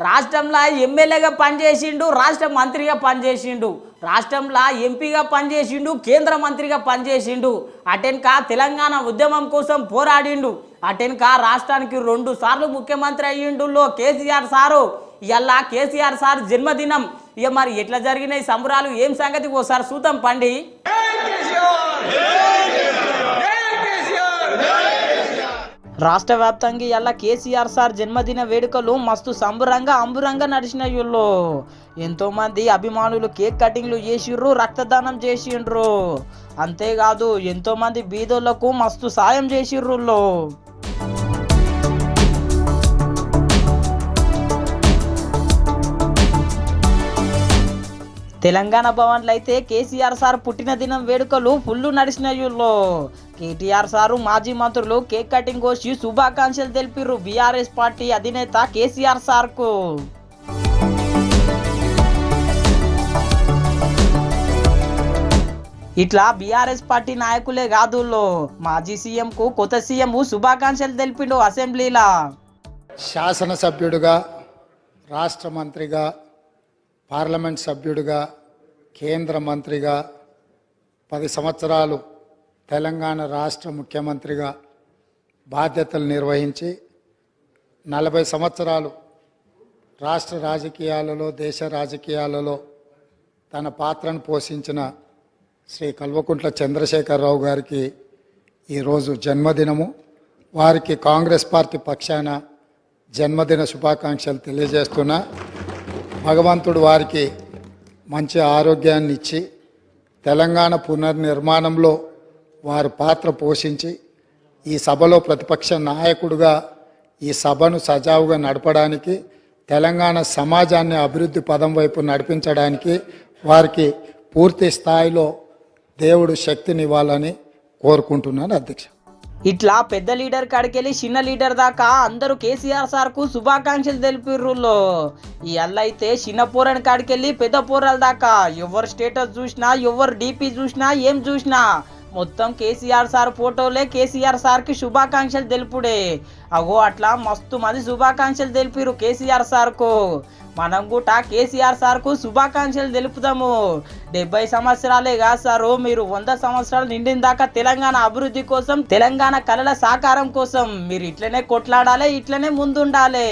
రాష్ట్రంలో ఎమ్మెల్యేగా పనిచేసిండు, రాష్ట్ర మంత్రిగా పనిచేసిండు, రాష్ట్రంలో ఎంపీగా పనిచేసిండు, కేంద్ర మంత్రిగా పనిచేసిండు. అటెన్క తెలంగాణ ఉద్యమం కోసం పోరాడిండు. అటెన్క రాష్ట్రానికి 2 సార్లు ముఖ్యమంత్రి అయ్యిండులో కేసీఆర్ సారు. ఇలా కేసీఆర్ సార్ జన్మదినం. ఇక మరి ఎట్లా జరిగినాయి సంబరాలు, ఏం సంగతి ఓసారి చూద్దాం పండి. రాష్ట్ర వ్యాప్తంగా ఇలా కేసీఆర్ సార్ జన్మదిన వేడుకలు మస్తు సంబరంగా అంబురంగా నడిచినాయుల్లో. ఎంతోమంది అభిమానులు కేక్ కటింగ్లు చేసిర్రు, రక్తదానం చేసిండ్రు. అంతేకాదు ఎంతోమంది బీదోళ్లకు మస్తు సాయం చేసిర్రుల్లో. తెలంగాణ భవన్లో అయితే కేసీఆర్ సార్ పుట్టిన దినం వేడుకలు ఫుల్ నడిచినాయుల్లో. కేటీఆర్ సారు మాజీ మంత్రులు కేక్ కటింగ్ కోసి శుభాకాంక్షలు తెలిపిర్రు బీఆర్ఎస్ పార్టీ అధినేత కేసీఆర్ సార్కు. ఇట్లా బీఆర్ఎస్ పార్టీ నాయకులే కాదుల్లో మాజీ సీఎంకు కొత్త సీఎం శుభాకాంక్షలు తెలిపిండు అసెంబ్లీలా. శాసనసభ్యుడిగా, రాష్ట్ర మంత్రిగా, పార్లమెంట్ సభ్యుడిగా, కేంద్ర మంత్రిగా 10 సంవత్సరాలు తెలంగాణ రాష్ట్ర ముఖ్యమంత్రిగా బాధ్యతలు నిర్వహించి 40 సంవత్సరాలు రాష్ట్ర రాజకీయాలలో, దేశ రాజకీయాలలో తన పాత్రను పోషించిన శ్రీ కల్వకుంట్ల చంద్రశేఖరరావు గారికి ఈరోజు జన్మదినము. వారికి కాంగ్రెస్ పార్టీ పక్షాన జన్మదిన శుభాకాంక్షలు తెలియజేస్తున్నా. భగవంతుడు వారికి మంచి ఆరోగ్యాన్ని ఇచ్చి తెలంగాణ పునర్నిర్మాణంలో వారు పాత్ర పోషించి ఈ సభలో ప్రతిపక్ష నాయకుడిగా ఈ సభను సజావుగా నడపడానికి, తెలంగాణ సమాజాన్ని అభివృద్ధి పదం వైపు నడిపించడానికి వారికి పూర్తి స్థాయిలో దేవుడు శక్తినివ్వాలని కోరుకుంటున్నాను అధ్యక్ష. ఇట్లా పెద్ద లీడర్ కాడికెళ్ళి చిన్న లీడర్ దాకా అందరూ కేసీఆర్ సార్కు శుభాకాంక్షలు తెలిపిర్రులో. ఈ అల్లయితే చిన్న పోరని కాడికెళ్ళి పెద్ద పోరాల దాకా ఎవరు స్టేటస్ చూసినా, ఎవరు డీపీ చూసినా, ఏం చూసినా మొత్తం కేసీఆర్ సార్ ఫోటోలే, కేసీఆర్ సార్కి శుభాకాంక్షలు తెలుపుడే. అగో అట్లా మస్తు మంది శుభాకాంక్షలు తెలిపిరు కేసీఆర్ సార్కు. మనం కూడా కేసీఆర్ సార్కు శుభాకాంక్షలు తెలుపుదాము. 70 సంవత్సరాలే కాదు సారు, మీరు 100 సంవత్సరాలు నిండిన దాకా తెలంగాణ అభివృద్ధి కోసం, తెలంగాణ కళల సాకారం కోసం మీరు ఇట్లనే కొట్లాడాలి, ఇట్లనే ముందుండాలి.